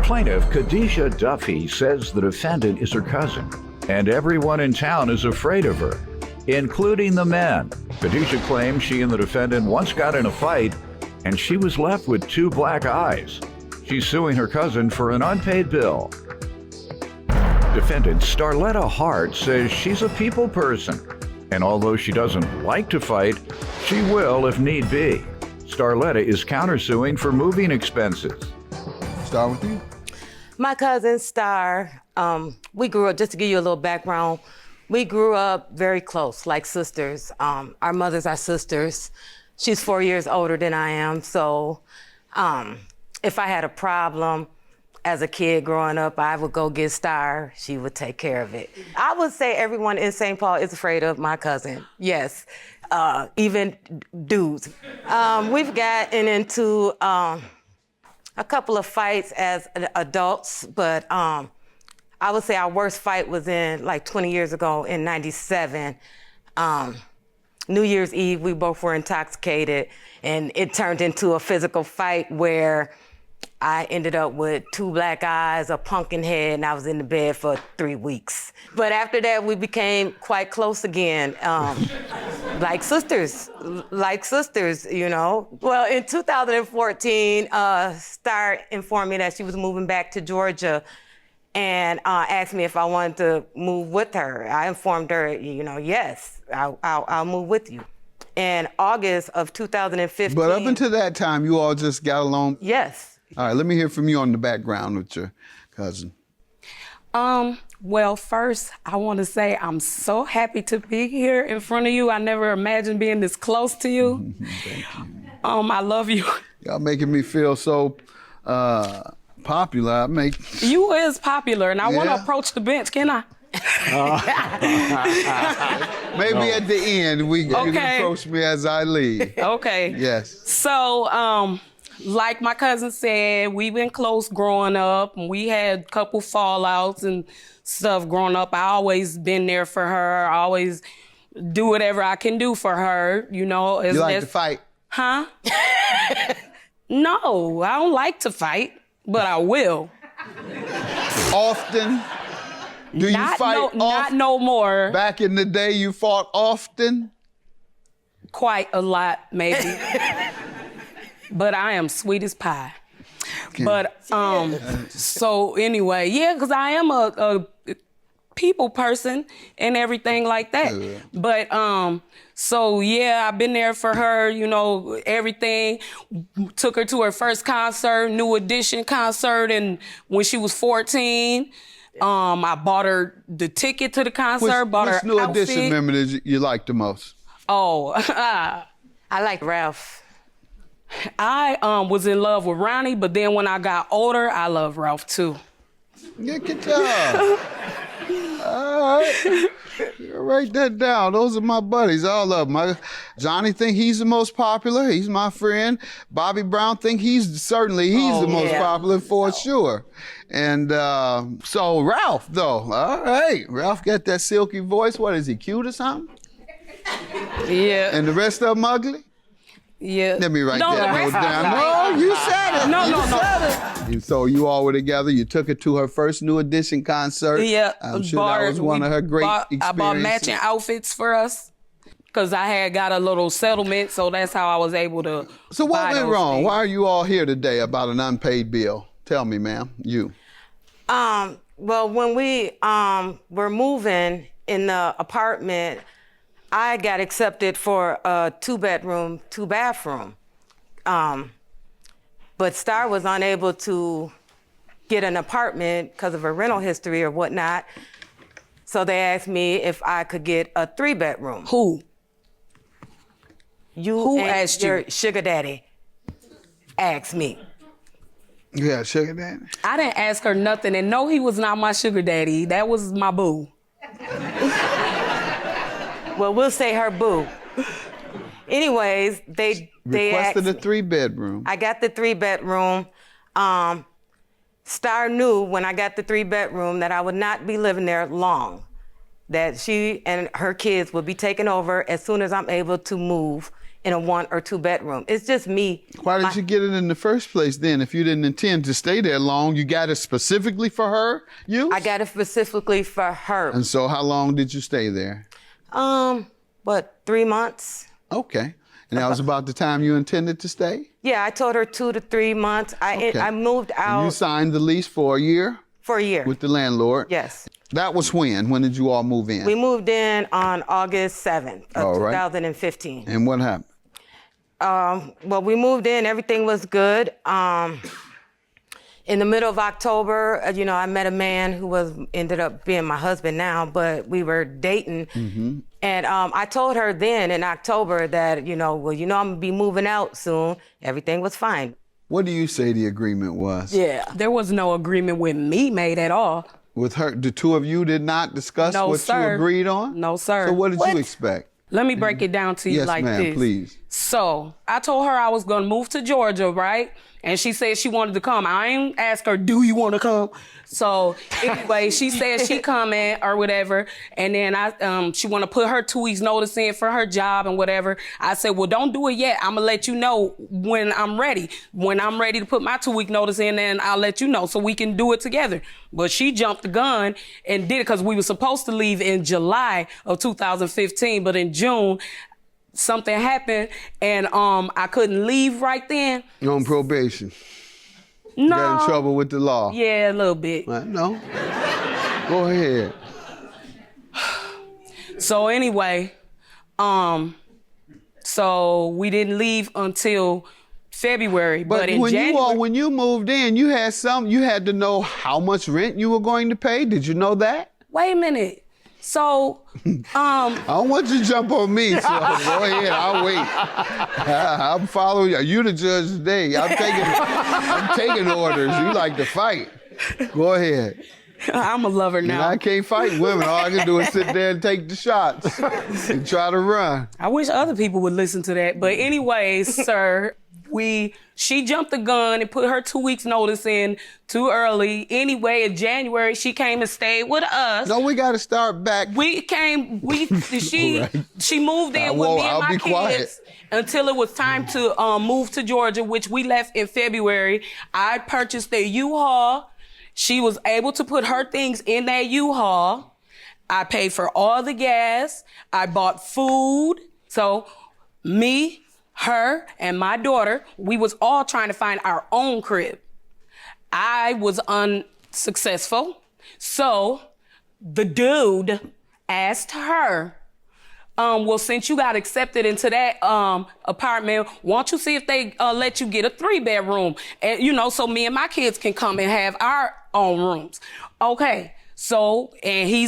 Plaintiff Khadijah Duffy says the defendant is her cousin, and everyone in town is afraid of her, including the men. Khadijah claims she and the defendant once got in a fight, and she was left with 2 black eyes. She's suing her cousin for an unpaid bill. Defendant Starletta Hart says she's a people person, and although she doesn't like to fight, she will if need be. Starletta is countersuing for moving expenses. Start with you. My cousin Star, we grew up, just to give you a little background, we grew up very close, like sisters. Our mothers are sisters. She's 4 years older than I am, so if I had a problem as a kid growing up, I would go get Star. She would take care of it. I would say everyone in St. Paul is afraid of my cousin, yes, even dudes. We've gotten into a couple of fights as adults, but I would say our worst fight was in like 20 years ago in '97. New Year's Eve, we both were intoxicated, and it turned into a physical fight where I ended up with 2 black eyes, a pumpkin head, and I was in the bed for 3 weeks. But after that, we became quite close again, like sisters, you know. Well, in 2014, Star informed me that she was moving back to Georgia and asked me if I wanted to move with her. I informed her, you know, yes, I'll move with you. In August of 2015. But up until that time, you all just got along? Yes. All right, let me hear from you on the background with your cousin. Well, first, I want to say I'm so happy to be here in front of you. I never imagined being this close to you. Thank you. I love you. Y'all making me feel so popular. You is popular, and I want to Yeah. approach the bench, can I? Maybe at the end, you can approach me as I leave. Okay. Yes. So, like my cousin said, we've been close growing up, and we had a couple fallouts and stuff growing up. I always been there for her. I always do whatever I can do for her, you know. You like to fight? Huh? No, I don't like to fight, but I will. Often? Do you fight often? Not no more. Back in the day, you fought often? Quite a lot, maybe. But I am sweet as pie. Okay. But, so anyway, yeah, because I am a people person and everything like that. Yeah. But, so yeah, I've been there for her, you know, everything. Took her to her first concert, New Edition concert, and when she was 14. I bought her the ticket to the concert, bought her Which New outfit. Edition member did you like the most? Oh, I like Ralph. I was in love with Ronnie, but then when I got older, I love Ralph too. Yeah, good job. All right. Write that down. Those are my buddies, all of them. Johnny think he's the most popular. He's my friend. Bobby Brown think he's the most popular for sure. And so Ralph, though, all right. Ralph got that silky voice. What is he, cute or something? Yeah. And the rest of them ugly? Yeah. Let me write that note down. No, you said it. No. So you all were together. You took her to her first New Edition concert. Yeah. I'm sure that was one of her great experiences. I bought matching outfits for us because I had got a little settlement, so that's how I was able to. So what buy went those wrong? things. Why are you all here today about an unpaid bill? Tell me, ma'am. You. Well, when we were moving in the apartment, I got accepted for a 2-bedroom, 2-bathroom. But Star was unable to get an apartment because of her rental history or whatnot. So they asked me if I could get a 3-bedroom. Who? Who asked your you? sugar daddy asked me. Yeah, sugar daddy. I didn't ask her nothing, and no, he was not my sugar daddy. That was my boo. Well, we'll say her boo. Anyways, they Requested asked a 3-bedroom. I got the 3-bedroom. Star knew when I got the 3-bedroom that I would not be living there long, that she and her kids would be taken over as soon as I'm able to move in a 1 or 2 bedroom. It's just me. Why did you get it in the first place then? If you didn't intend to stay there long, you got it specifically for her use? I got it specifically for her. And so how long did you stay there? 3 months? Okay. And that was about the time you intended to stay? Yeah, I told her 2 to 3 months. I moved out. And you signed the lease for a year? For a year. With the landlord? Yes. That was when? When did you all move in? We moved in on August 7th of 2015. And what happened? Well, we moved in, everything was good. In the middle of October, I met a man who ended up being my husband now, but we were dating. Mm-hmm. And I told her then in October that, I'm gonna be moving out soon. Everything was fine. What do you say the agreement was? Yeah, there was no agreement with me made at all. With her, the two of you did not discuss what you agreed on? No, sir. So what did you expect? Let me break it down to you like this. Yes, ma'am, please. So I told her I was gonna move to Georgia, right? And she said she wanted to come. I ain't ask her, do you want to come? So anyway, she said she coming or whatever. And then she want to put her 2 weeks notice in for her job and whatever. I said, well, don't do it yet. I'm gonna let you know when I'm ready. When I'm ready to put my 2 week notice in, then I'll let you know so we can do it together. But she jumped the gun and did it because we were supposed to leave in July of 2015, but in June, something happened and I couldn't leave right then. You're on probation. No. You got in trouble with the law. Yeah, a little bit. No. Go ahead. So anyway, so we didn't leave until February, but in January. When you moved in, you had to know how much rent you were going to pay. Did you know that? Wait a minute. So, I don't want you to jump on me, so go ahead, I'll wait. I'm following you. You the judge today. I'm taking orders. You like to fight. Go ahead. I'm a lover now. And I can't fight women. All I can do is sit there and take the shots and try to run. I wish other people would listen to that. But anyways, sir, she jumped the gun and put her 2 weeks notice in too early. Anyway, in January, she came and stayed with us. No, we got to start back. She moved in with me and my kids until it was time to move to Georgia, which we left in February. I purchased a U-Haul. She was able to put her things in that U-Haul. I paid for all the gas. I bought food. So me, her, and my daughter, we was all trying to find our own crib. I was unsuccessful. So the dude asked her, well, since you got accepted into that apartment, why don't you see if they let you get a 3-bedroom? And, so me and my kids can come and have our own rooms. Okay, so, and he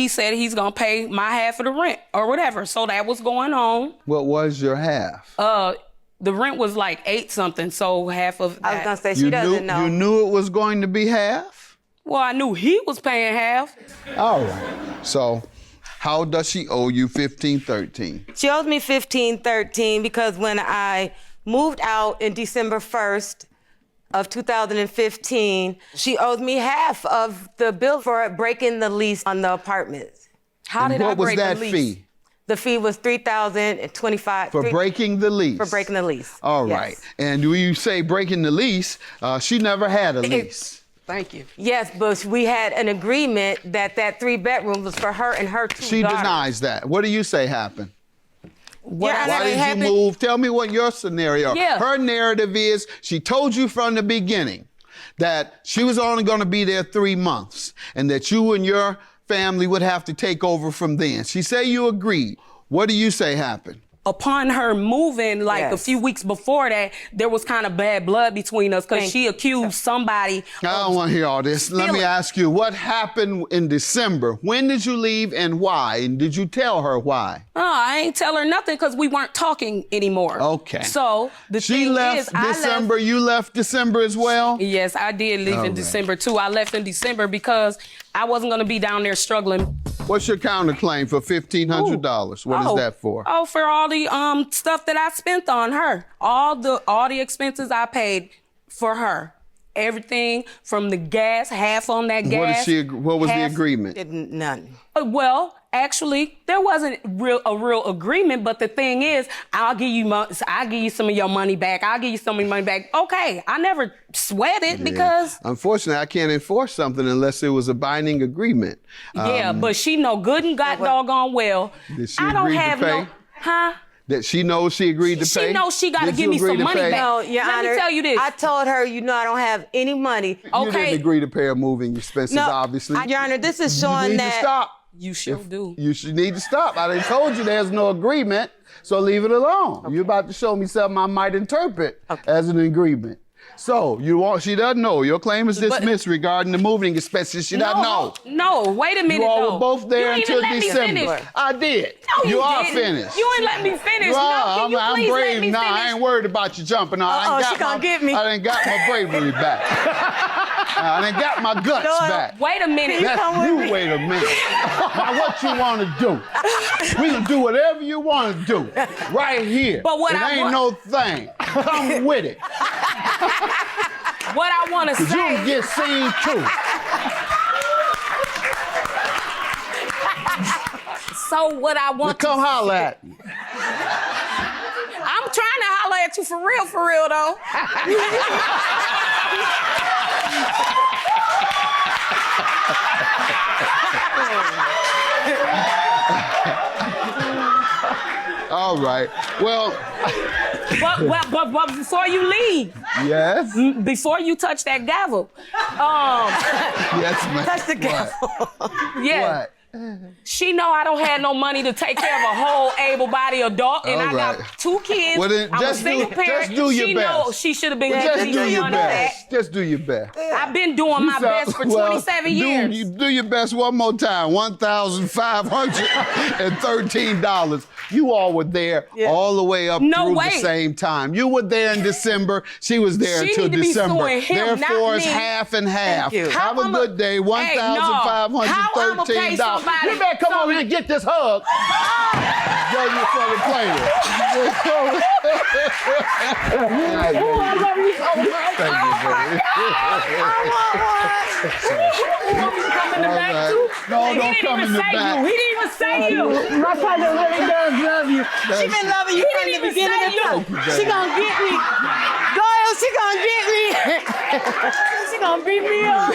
said he's gonna pay my half of the rent or whatever. So that was going on. What was your half? The rent was like 8 something, so half of that. I was gonna say, she doesn't know. You knew it was going to be half? Well, I knew he was paying half. All right. So how does she owe you $1,513? She owes me $1,513 because when I moved out in December 1st of 2015, she owed me half of the bill for breaking the lease on the apartment. How did I break the lease? What was that fee? The fee was $3,025. For breaking the lease? For breaking the lease. All right. And when you say breaking the lease, she never had a lease. Thank you. Yes, but we had an agreement that 3-bedroom was for her and her 2 daughters. She denies that. What do you say happened? Why did you move? Tell me what your scenario. Yeah. Her narrative is she told you from the beginning that she was only going to be there 3 months and that you and your family would have to take over from then. She said you agreed. What do you say happened? Upon her moving, a few weeks before that, there was kind of bad blood between us because she accused somebody. I don't want to hear all this. Let me ask you, what happened in December? When did you leave and why? And did you tell her why? Oh, I ain't tell her nothing because we weren't talking anymore. Okay. So She left December. You left December as well? Yes, I did leave in December too. I left in December because I wasn't going to be down there struggling. What's your counterclaim for $1,500? What is that for? Oh, for all the stuff that I spent on her. All the expenses I paid for her. everything from the gas, half on that gas. What was the agreement? None. Well, actually, there wasn't a real agreement, but the thing is, I'll give you some of your money back. I'll give you some of your money back. Okay, I never sweat it because... Unfortunately, I can't enforce something unless it was a binding agreement. But she know good and doggone well. Did she I don't agree to have pay? no... Huh? That she knows she agreed to pay? She knows she got to Did give you me agree some to money pay? back. No, Your Let Honor, me tell you this. I told her, I don't have any money. You didn't agree to pay her moving expenses, obviously. Your Honor, this is You showing need that... to stop. You sure do. You should need to stop. I done told you there's no agreement, so leave it alone. You're about to show me something I might interpret as an agreement. So she doesn't know. Your claim is dismissed regarding the moving expenses. She doesn't know. No, wait a minute. You all were both there until December. I did. No, you are didn't. finised. You ain't let me finish. You are. No, I'm brave now. I ain't worried about you jumping on. she gonna get me. I done got my bravery back. I done got my guts back. Wait a minute. Wait a minute. Now what you want to do? We can do whatever you want to do right here. But what it ain't no thing. Come with it. What I want to say. You can get seen too. So what I want to come holler at me. I'm trying to holler at you for real though. All right. Well. But before you leave. Yes. Before you touch that gavel. Yes, ma'am. Touch the gavel. Yeah. What? She know I don't have no money to take care of a whole able-bodied adult, and I got 2 kids. Well, then I'm a single parent. Just do your she best. know she should have been Just getting do your money back. best. Just do your best. I've been doing my best for 27 years. You do your best one more time. $1,513. You all were there all the way up through the same time. You were there in December. She was there until December. Therefore, it's half and half. Have a good day. $1,513. You better come over here and get this hug. Go for the plaintiff. I love you so much. Thank you, baby. No, don't come in the back. He didn't even say you. My partner really does love you. She been loving you from the beginning of time. She gonna get me. Doyle, she gonna get me. She gonna beat me up.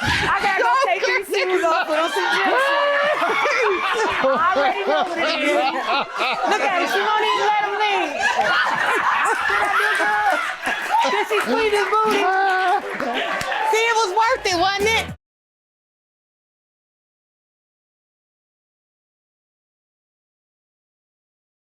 I gotta go take these shoes off and some gym shoes. I already know what it is. Look at her, she won't even let him leave. Did she squeeze his booty?